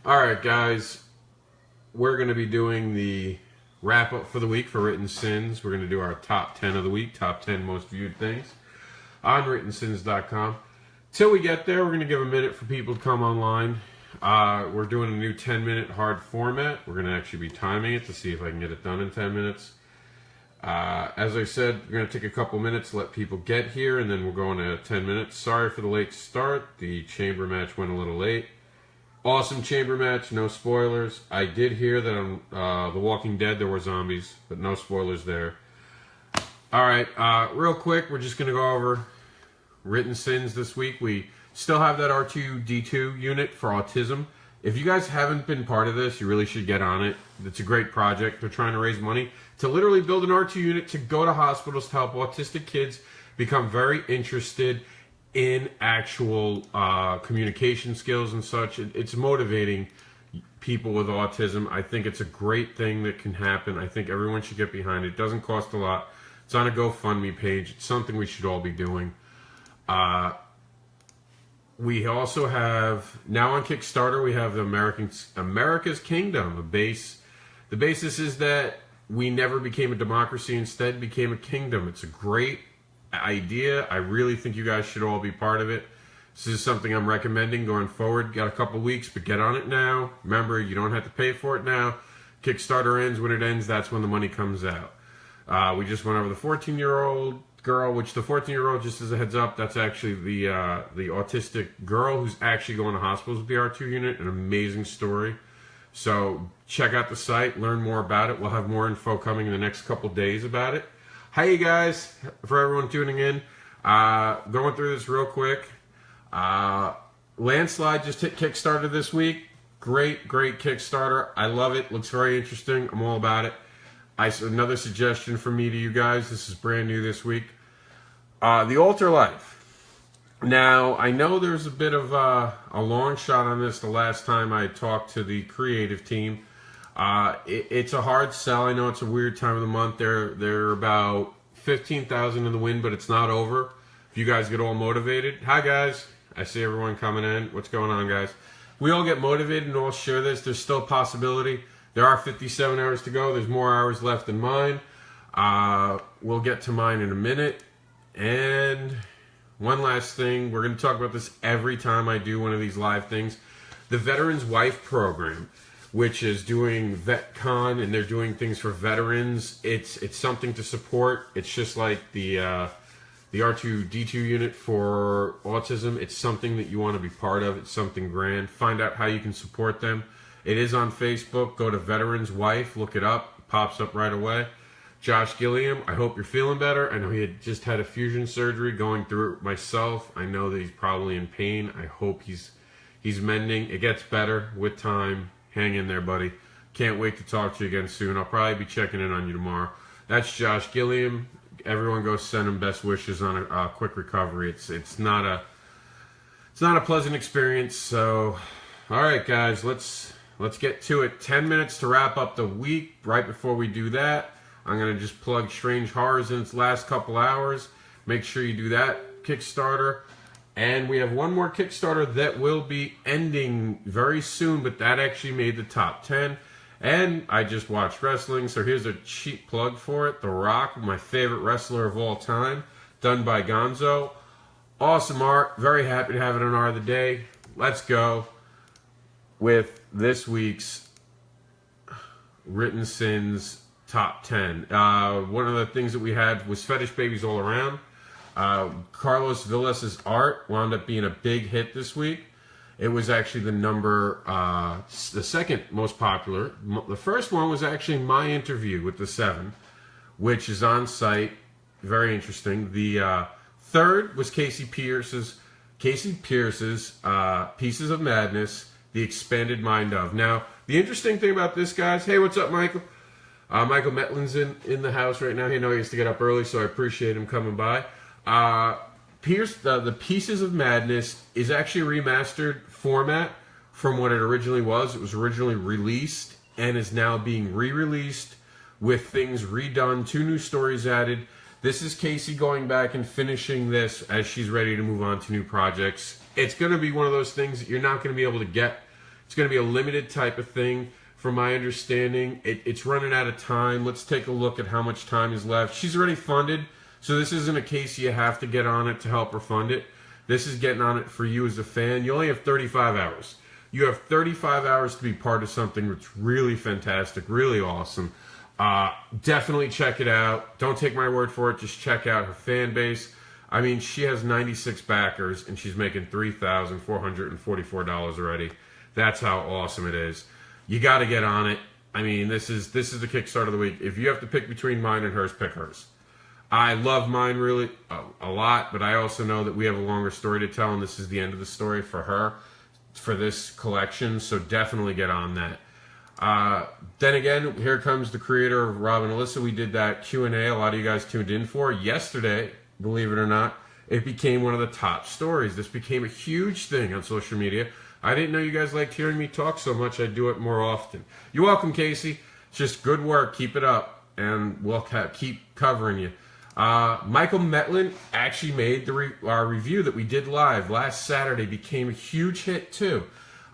Alright guys, we're going to be doing the wrap up for the week for Written Sins. We're going to do our top 10 of the week, top 10 most viewed things on writtensins.com. Till we get there, we're going to give a minute for people to come online. We're doing a new 10-minute hard format. We're going to actually be timing it to see if I can get it done in 10 minutes. As I said, we're going to take a couple minutes to let people get here, and then we'll go into 10 minutes. Sorry for the late start. The chamber match went a little late. Awesome chamber match, no spoilers. I did hear that on The Walking Dead there were zombies, but no spoilers there. Alright, real quick, we're just going to go over Written Sins this week. We still have that R2-D2 unit for autism. If you guys haven't been part of this, you really should get on it. It's a great project. They're trying to raise money to literally build an R2 unit to go to hospitals to help autistic kids become very interested in actual communication skills and such. It's motivating people with autism. I think it's a great thing that can happen. I think everyone should get behind it. It doesn't cost a lot. It's on a GoFundMe page. It's something we should all be doing. We also have, now on Kickstarter, we have the America's Kingdom. The basis is that we never became a democracy, instead became a kingdom. It's a great idea. I really think you guys should all be part of it. This is something I'm recommending going forward. Got a couple weeks, but get on it now. Remember, you don't have to pay for it now. Kickstarter ends when it ends. That's when the money comes out. We just went over the 14-year-old girl, which the 14-year-old, just as a heads up, that's actually the autistic girl who's actually going to hospitals with the R2 unit. An amazing story. So check out the site, learn more about it. We'll have more info coming in the next couple days about it. Hi, you guys, for everyone tuning in. Going through this real quick. Landslide just hit Kickstarter this week. Great Kickstarter. I love it. Looks very interesting. I'm all about it. Another suggestion from me to you guys. This is brand new this week. The Alter Life. Now, I know there's a bit of a long shot on this the last time I talked to the creative team. It's a hard sell. I know it's a weird time of the month. They're about 15,000 in the wind, but it's not over. If you guys get all motivated. Hi, guys. I see everyone coming in. What's going on, guys? We all get motivated and all share this. There's still a possibility. There are 57 hours to go. There's more hours left than mine. We'll get to mine in a minute. And one last thing. We're going to talk about this every time I do one of these live things. The Veterans Wife Program, which is doing VetCon, and they're doing things for veterans. It's something to support. It's just like the R2-D2 unit for autism. It's something that you want to be part of. It's something grand. Find out how you can support them. It is on Facebook. Go to Veterans Wife. Look it up. It pops up right away. Josh Gilliam, I hope you're feeling better. I know he had just had a fusion surgery, going through it myself. I know that he's probably in pain. I hope he's mending. It gets better with time. Hang in there, buddy. Can't wait to talk to you again soon. I'll probably be checking in on you tomorrow. That's Josh Gilliam. Everyone go send him best wishes on a quick recovery. It's not a pleasant experience. So, all right, guys, let's get to it. 10 minutes to wrap up the week. Right before we do that, I'm gonna just plug Strange Horrors in its last couple hours. Make sure you do that Kickstarter. And we have one more Kickstarter that will be ending very soon, but that actually made the top 10. And I just watched wrestling, so here's a cheap plug for it. The Rock, my favorite wrestler of all time, done by Gonzo. Awesome art. Very happy to have it on Art of the Day. Let's go with this week's Written Sins top 10. One of the things that we had was Fetish Babies All Around. Carlos Villas' art wound up being a big hit this week. It was actually the second most popular. The first one was actually my interview with the Seven, which is on site. Very interesting. The third was Casey Pierce's Pieces of Madness, The Expanded Mind of. Now, the interesting thing about this, guys, hey, what's up, Michael? Michael Metlin's in the house right now. He knows he has to get up early, so I appreciate him coming by. The Pieces of Madness is actually a remastered format from what it originally was. It was originally released and is now being re-released with things redone, 2 new stories added. This is Casey going back and finishing this as she's ready to move on to new projects. It's going to be one of those things that you're not going to be able to get It's going to be a limited type of thing. From my understanding, it's running out of time. Let's take a look at how much time is left. She's already funded, so this isn't a case you have to get on it to help her fund it. This is getting on it for you as a fan. You only have 35 hours. You have 35 hours to be part of something that's really fantastic, really awesome. Definitely check it out. Don't take my word for it. Just check out her fan base. I mean, she has 96 backers, and she's making $3,444 already. That's how awesome it is. You got to get on it. I mean, this is the Kickstarter of the week. If you have to pick between mine and hers, pick hers. I love mine really a lot, but I also know that we have a longer story to tell, and this is the end of the story for her, for this collection, so definitely get on that. Then again, here comes the creator of Rob and Alyssa. We did that Q&A a lot of you guys tuned in for. Yesterday, believe it or not, it became one of the top stories. This became a huge thing on social media. I didn't know you guys liked hearing me talk so much. I'd do it more often. You're welcome, Casey. It's just good work. Keep it up, and we'll keep covering you. Michael Metlin actually made our review that we did live last Saturday. Became a huge hit, too.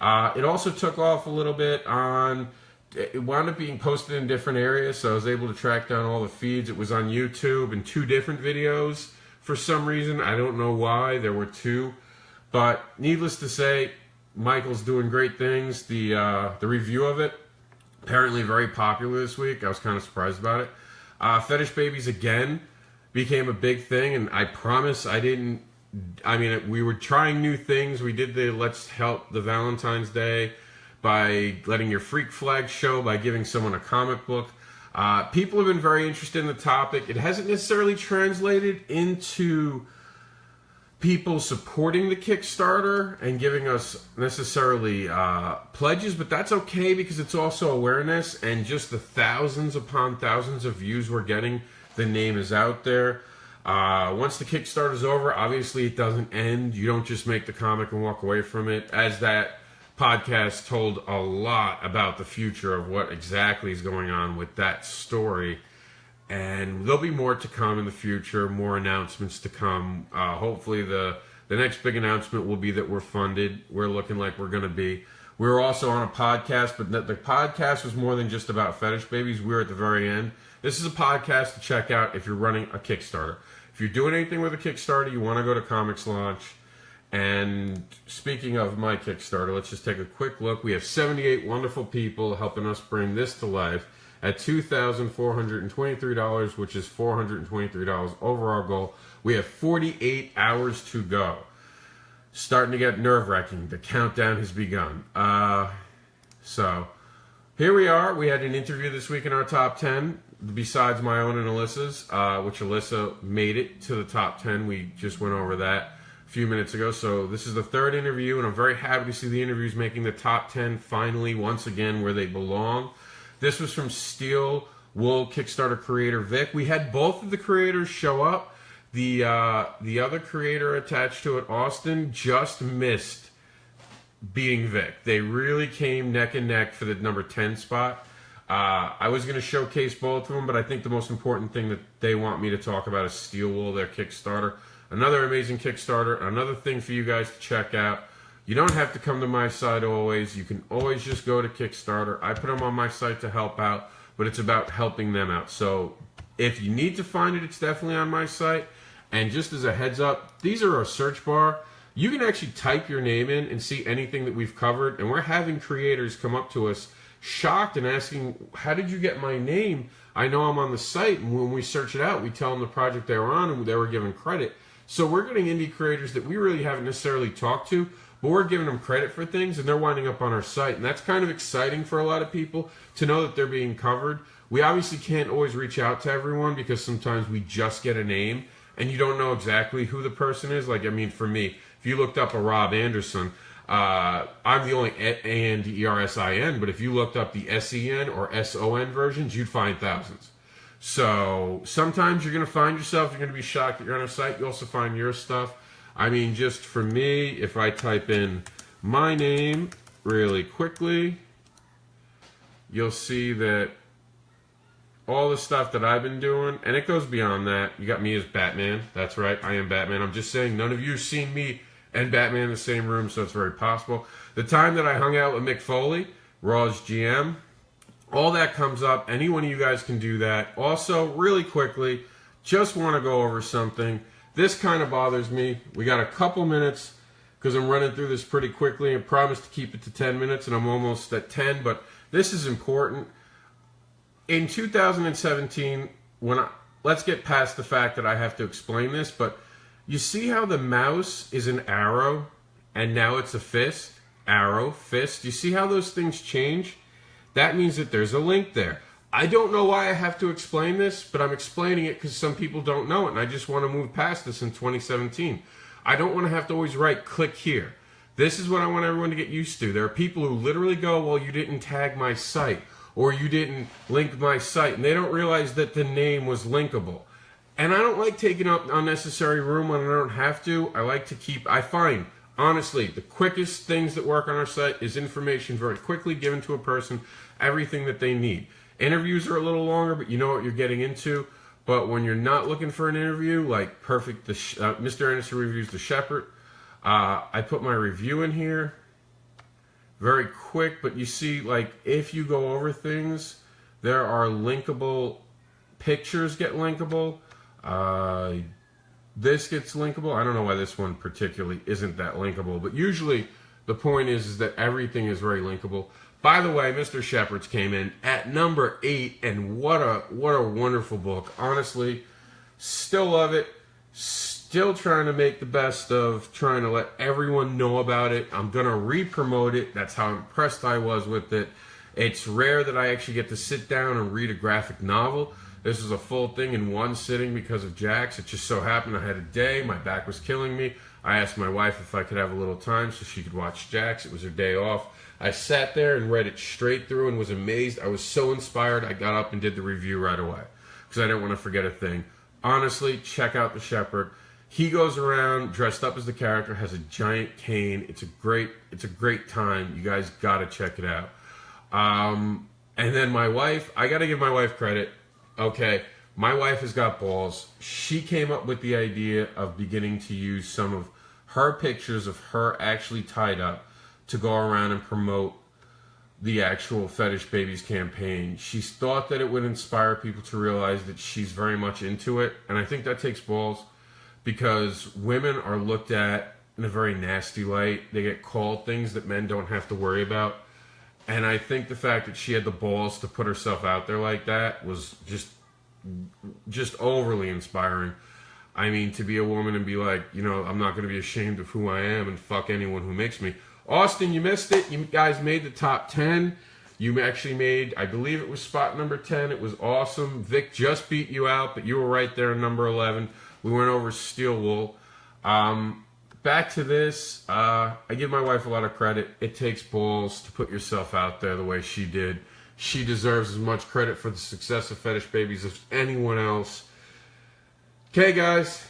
It also took off a little bit on... It wound up being posted in different areas, so I was able to track down all the feeds. It was on YouTube in 2 different videos for some reason. I don't know why. There were 2. But needless to say... Michael's doing great things. The review of it, apparently very popular this week. I was kind of surprised about it. Fetish Babies, again, became a big thing, and I promise we were trying new things. We did the Let's Help the Valentine's Day by letting your freak flag show, by giving someone a comic book. People have been very interested in the topic. It hasn't necessarily translated into... people supporting the Kickstarter and giving us necessarily pledges, but that's okay because it's also awareness, and just the thousands upon thousands of views we're getting, the name is out there. Once the Kickstarter's over, obviously it doesn't end. You don't just make the comic and walk away from it. As that podcast told a lot about the future of what exactly is going on with that story. And there'll be more to come in the future, more announcements to come. Hopefully the next big announcement will be that we're funded. We're looking like we're going to be. We were also on a podcast, but the podcast was more than just about Fetish Babies. We were at the very end. This is a podcast to check out if you're running a Kickstarter. If you're doing anything with a Kickstarter, you want to go to Comics Launch. And speaking of my Kickstarter, let's just take a quick look. We have 78 wonderful people helping us bring this to life. At $2,423, which is $423 over our goal. We have 48 hours to go. Starting to get nerve-wracking. The countdown has begun. So, here we are. We had an interview this week in our top 10, besides my own and Alyssa's, which Alyssa made it to the top 10. We just went over that a few minutes ago. So, this is the 3rd interview, and I'm very happy to see the interviews making the top 10 finally, once again, where they belong. This was from Steel Wool Kickstarter creator Vic. We had both of the creators show up. The other creator attached to it, Austin, just missed beating Vic. They really came neck and neck for the number 10 spot. I was going to showcase both of them, but I think the most important thing that they want me to talk about is Steel Wool, their Kickstarter. Another amazing Kickstarter. Another thing for you guys to check out. You don't have to come to my site always. You can always just go to Kickstarter. I put them on my site to help out, but it's about helping them out. So if you need to find it, it's definitely on my site. And just as a heads up, these are a search bar. You can actually type your name in and see anything that we've covered. And we're having creators come up to us shocked and asking, how did you get my name? I know I'm on the site. And when we search it out, we tell them the project they were on and they were given credit. So we're getting indie creators that we really haven't necessarily talked to, but we're giving them credit for things, and they're winding up on our site. And that's kind of exciting for a lot of people to know that they're being covered. We obviously can't always reach out to everyone because sometimes we just get a name, and you don't know exactly who the person is. Like, I mean, for me, if you looked up a Rob Anderson, I'm the only A-N-D-E-R-S-I-N, but if you looked up the S-E-N or S-O-N versions, you'd find thousands. So sometimes you're going to find yourself, you're going to be shocked that you're on a site. You also find your stuff. I mean, just for me, if I type in my name really quickly, you'll see that all the stuff that I've been doing, and it goes beyond that. You got me as Batman. That's right, I am Batman. I'm just saying none of you have seen me and Batman in the same room, so it's very possible. The time that I hung out with Mick Foley, Raw's GM, all that comes up. Any one of you guys can do that. Also, really quickly, just want to go over something. This kind of bothers me. We got a couple minutes because I'm running through this pretty quickly. I promised to keep it to 10 minutes, and I'm almost at 10, but this is important. In 2017, let's get past the fact that I have to explain this, but you see how the mouse is an arrow, and now it's a fist? Arrow, fist. You see how those things change? That means that there's a link there. I don't know why I have to explain this, but I'm explaining it because some people don't know it, and I just want to move past this in 2017. I don't want to have to always write, click here. This is what I want everyone to get used to. There are people who literally go, well, you didn't tag my site, or you didn't link my site, and they don't realize that the name was linkable. And I don't like taking up unnecessary room when I don't have to. I like to I find, honestly, the quickest things that work on our site is information very quickly given to a person, everything that they need. Interviews are a little longer, but you know what you're getting into. But when you're not looking for an interview, like perfect, Mr. Anderson reviews The Shepherd. I put my review in here. Very quick, but you see, like, if you go over things, there are linkable, pictures get linkable. This gets linkable. I don't know why this one particularly isn't that linkable, but usually the point is that everything is very linkable. By the way, Mr. Shepherd's came in at number 8, and what a wonderful book. Honestly, still love it. Still trying to make the best of trying to let everyone know about it. I'm going to re-promote it. That's how impressed I was with it. It's rare that I actually get to sit down and read a graphic novel. This is a full thing in one sitting because of Jax. It just so happened I had a day. My back was killing me. I asked my wife if I could have a little time so she could watch Jax. It was her day off. I sat there and read it straight through and was amazed. I was so inspired, I got up and did the review right away because I didn't want to forget a thing. Honestly, check out The Shepherd. He goes around dressed up as the character, has a giant cane. It's a great time. You guys got to check it out. And then my wife, I got to give my wife credit. Okay, my wife has got balls. She came up with the idea of beginning to use some of her pictures of her actually tied up to go around and promote the actual Fetish Babies campaign. She's thought that it would inspire people to realize that she's very much into it, and I think that takes balls because women are looked at in a very nasty light. They get called things that men don't have to worry about, and I think the fact that she had the balls to put herself out there like that was just overly inspiring. I mean, to be a woman and be like, you know, I'm not going to be ashamed of who I am and fuck anyone who makes me. Austin, you missed it. You guys made the top 10. You actually made, I believe it was spot number 10. It was awesome. Vic just beat you out, but you were right there in number 11. We went over Steel Wool. Back to this. I give my wife a lot of credit. It takes balls to put yourself out there the way she did. She deserves as much credit for the success of Fetish Babies as anyone else. Okay, guys.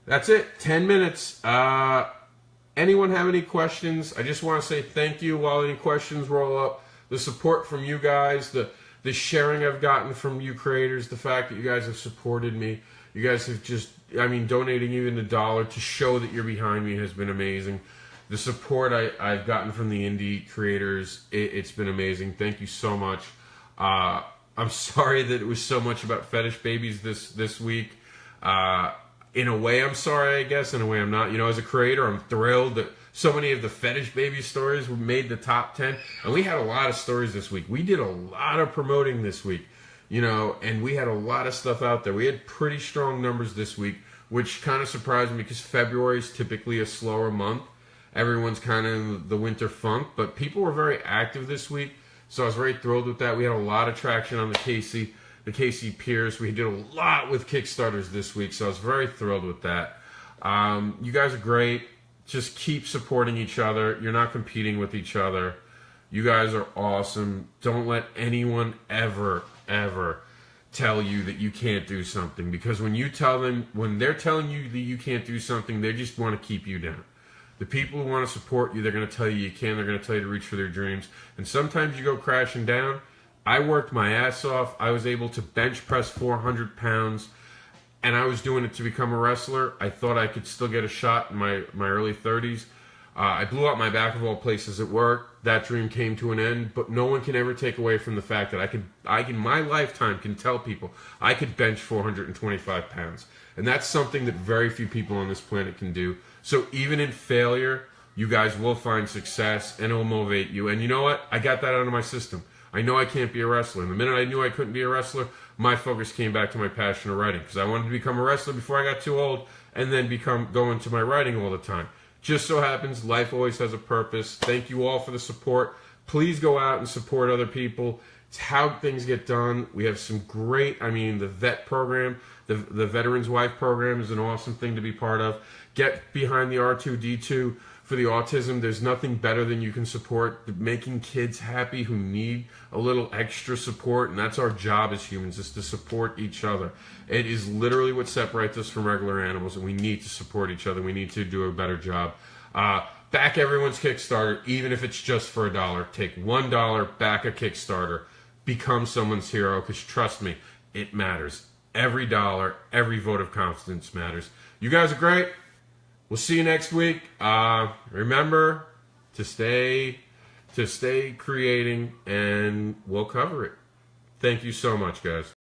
That's it. 10 minutes. Anyone have any questions? I just want to say thank you while any questions roll up. The support from you guys, the sharing I've gotten from you creators, the fact that you guys have supported me. You guys have just, I mean, donating even $1 to show that you're behind me has been amazing. The support I've gotten from the indie creators, it's been amazing. Thank you so much. I'm sorry that it was so much about Fetish Babies this week. In a way, I'm sorry, I guess. In a way, I'm not. You know, as a creator, I'm thrilled that so many of the Fetish Baby stories made the top 10. And we had a lot of stories this week. We did a lot of promoting this week, you know, and we had a lot of stuff out there. We had pretty strong numbers this week, which kind of surprised me because February is typically a slower month. Everyone's kind of in the winter funk, but people were very active this week, so I was very thrilled with that. We had a lot of traction on the Casey Pierce. We did a lot with Kickstarters this week, so I was very thrilled with that. You guys are great. Just keep supporting each other. You're not competing with each other. You guys are awesome. Don't let anyone ever tell you that you can't do something, because when they're telling you that you can't do something, they just want to keep you down. The people who want to support you, they're going to tell you can. They're going to tell you to reach for their dreams. And sometimes you go crashing down. I worked my ass off. I was able to bench press 400 pounds and I was doing it to become a wrestler. I thought I could still get a shot in my early 30s. I blew out my back of all places at work. That dream came to an end, but no one can ever take away from the fact that I can, my lifetime can tell people I could bench 425 pounds. And that's something that very few people on this planet can do. So even in failure, you guys will find success and it will motivate you. And you know what? I got that out of my system. I know I can't be a wrestler. And the minute I knew I couldn't be a wrestler, my focus came back to my passion of writing, because I wanted to become a wrestler before I got too old and then go into my writing all the time. Just so happens life always has a purpose. Thank you all for the support. Please go out and support other people. It's how things get done. We have some great, the vet program, the Veterans Wife program is an awesome thing to be part of. Get behind the R2D2 for the autism. There's nothing better than you can support making kids happy who need a little extra support, and that's our job as humans, is to support each other. It is literally what separates us from regular animals, and we need to support each other. We need to do a better job. Back everyone's Kickstarter, even if it's just for $1. Take $1, back a Kickstarter. Become someone's hero, because trust me, it matters. Every dollar, every vote of confidence matters. You guys are great. We'll see you next week. Remember to stay creating, and we'll cover it. Thank you so much, guys.